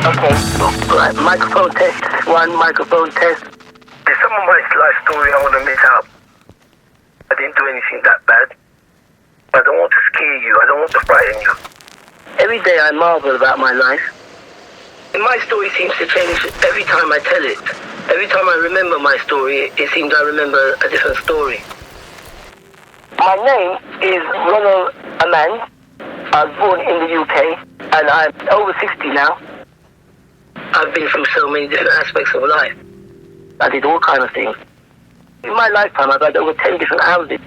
Okay. Right. Microphone test. One microphone test. There's some of my life story I want to miss out. I didn't do anything that bad. I don't want to scare you. I don't want to frighten you. Every day I marvel about my life. And my story seems to change every time I tell it. Every time I remember my story, it seems I remember a different story. My name is Ronald Amaze. I was born in the UK, and I'm over 60 now. I've been through so many different aspects of life. I did all kinds of things. In my lifetime, I've had over 10 different houses.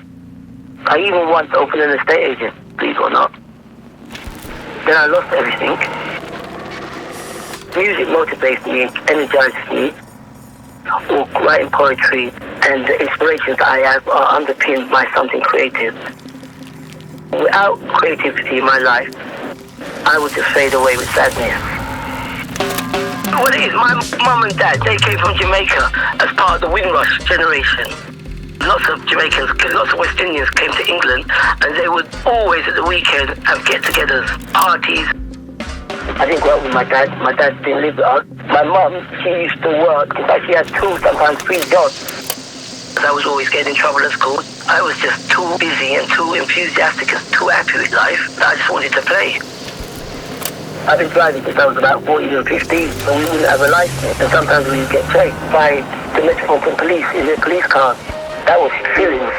I even once opened an estate agent, believe it or not. Then I lost everything. Music motivates me, energizes me. Or writing poetry and the inspirations that I have are underpinned by something creative. Without creativity in my life, I would just fade away with sadness. What it is, my mum and dad, they came from Jamaica as part of the Windrush generation. Lots of Jamaicans, lots of West Indians came to England, and they would always at the weekend have get-togethers, parties. I didn't grow up with my dad. My dad didn't live with us. My mum, she used to work. In fact, she had 2, sometimes 3 jobs. I was always getting in trouble at school. I was just too busy and too enthusiastic and too happy with life that I just wanted to play. I've been driving since I was about 14 or 15, so we wouldn't have a license, and sometimes we would get chased by the Metropolitan Police in their police cars. That was feelings.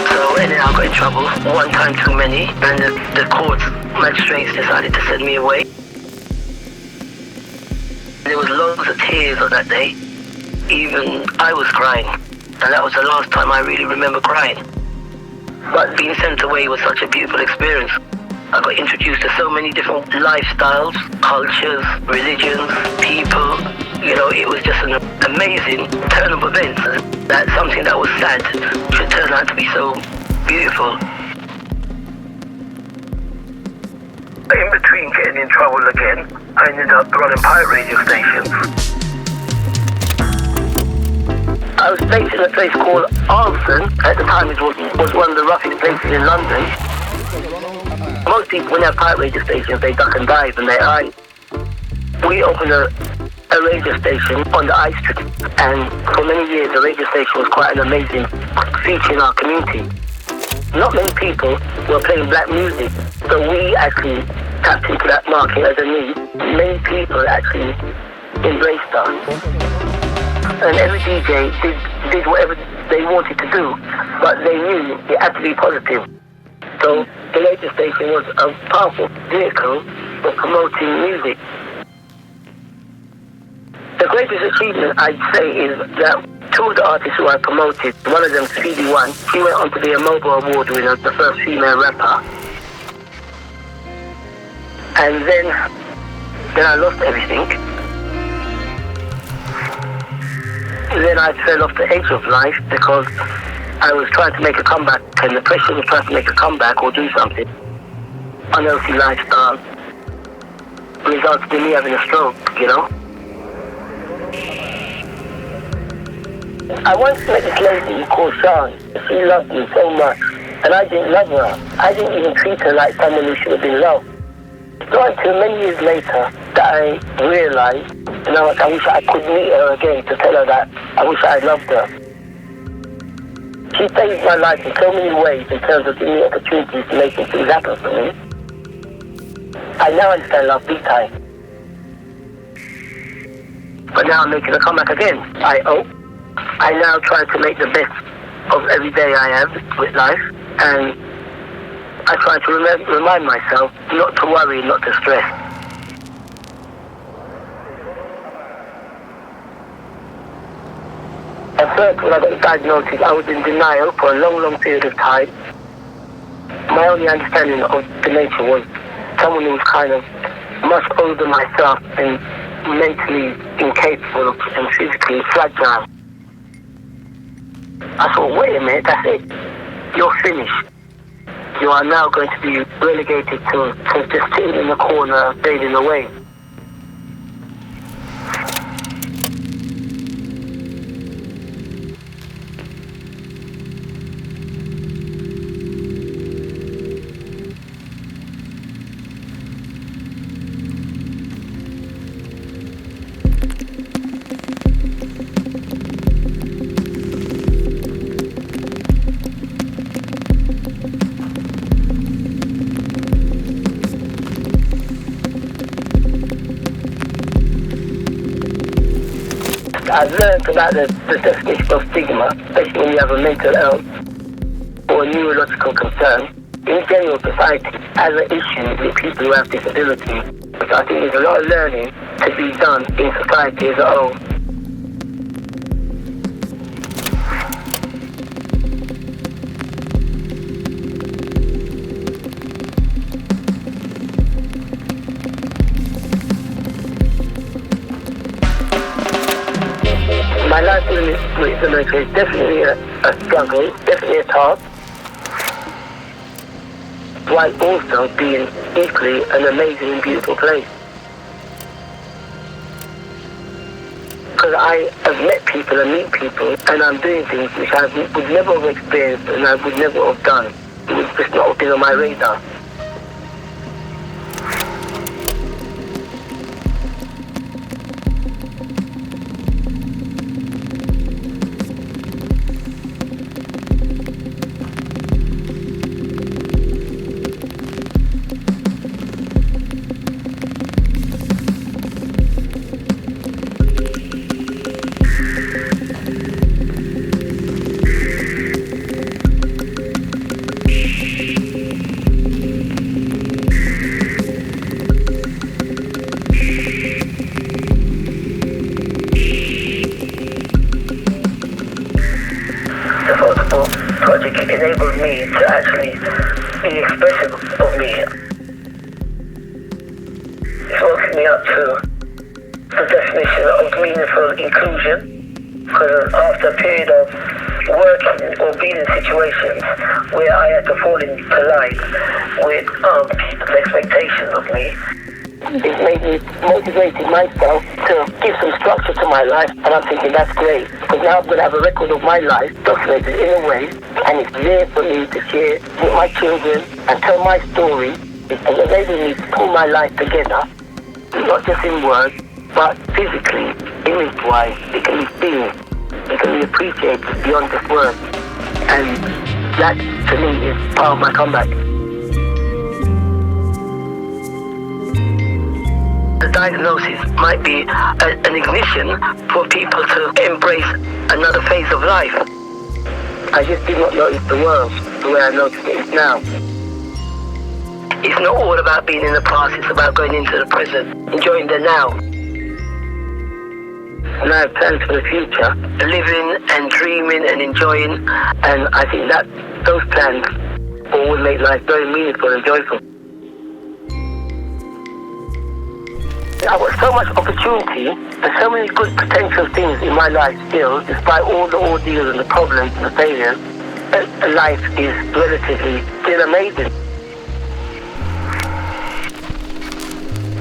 So anyhow, I got in trouble, one time too many, and the court magistrates decided to send me away. There was loads of tears on that day. Even I was crying, and that was the last time I really remember crying. But being sent away was such a beautiful experience. I got introduced to so many different lifestyles, cultures, religions, people. You know, it was just an amazing turn of events. That something that was sad should turn out to be so beautiful. In between getting in trouble again, I ended up running pirate radio stations. I was based in a place called Harlesden. At the time it was one of the roughest places in London. Most people, when they have pirate radio stations, they duck and dive and they hide. We opened a radio station on the High Street, and for many years the radio station was quite an amazing feature in our community. Not many people were playing black music, so we actually tapped into that market as a need. Many people actually embraced us. And every DJ did whatever they wanted to do, but they knew it had to be positive. So the radio station was a powerful vehicle for promoting music. The greatest achievement, I'd say, is that 2 of the artists who I promoted, one of them, CD1, she went on to be a Mobile Award winner, the first female rapper. And then I lost everything. Then I fell off the edge of life because I was trying to make a comeback, and the pressure was trying to make a comeback or do something. Unhealthy lifestyle resulted in me having a stroke, you know. I once met this lady called Sean. She loved me so much, and I didn't love her. I didn't even treat her like someone who should have been loved. Not until many years later that I realized, you know, I wish I could meet her again to tell her that I wish I had loved her. She saved my life in so many ways in terms of giving me opportunities to make things happen for me. I now understand love big time. But now I'm making a comeback again, I hope. I now try to make the best of every day I have with life, and I try to remind myself not to worry, not to stress. At first, when I got the diagnosis, I was in denial for a long, long period of time. My only understanding of dementia was someone who was kind of much older than myself and mentally incapable and physically fragile. I thought, wait a minute, that's it. You're finished. You are now going to be relegated to just sitting in the corner, fading away. I've learned about the definition of stigma, especially when you have a mental health or a neurological concern. In general, society has an issue with people who have disabilities, which I think there's a lot of learning to be done in society as a whole. My life with Dementia is definitely a struggle, definitely a task, while also being equally an amazing and beautiful place. Because I have met people and meet people, and I'm doing things which I would never have experienced and I would never have done. It would just not have been on my radar. Project enabled me to actually be expressive of me. It's woken me up to the definition of meaningful inclusion, because after a period of working or being in situations where I had to fall into line with people's expectations of me, it made me motivated myself to give some structure to my life, and I'm thinking that's great, because now I'm going to have a record of my life documented in a way, and it's there for me to share with my children and tell my story. It's enabling me to pull my life together, not just in words, but physically, image-wise. It can be seen, it can be appreciated beyond just words, and that to me is part of my comeback. The diagnosis might be an ignition for people to embrace another phase of life. I just did not notice the world the way I notice it now. It's not all about being in the past, it's about going into the present, enjoying the now. And I have plans for the future, living and dreaming and enjoying, and I think that those plans will make life very meaningful and joyful. I've got so much opportunity and so many good potential things in my life still, despite all the ordeals and the problems and the failures. Life is relatively still amazing.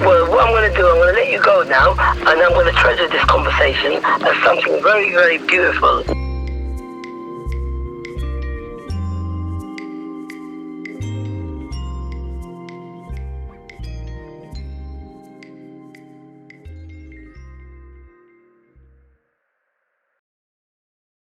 Well, what I'm going to do, I'm going to let you go now, and I'm going to treasure this conversation as something very, very beautiful.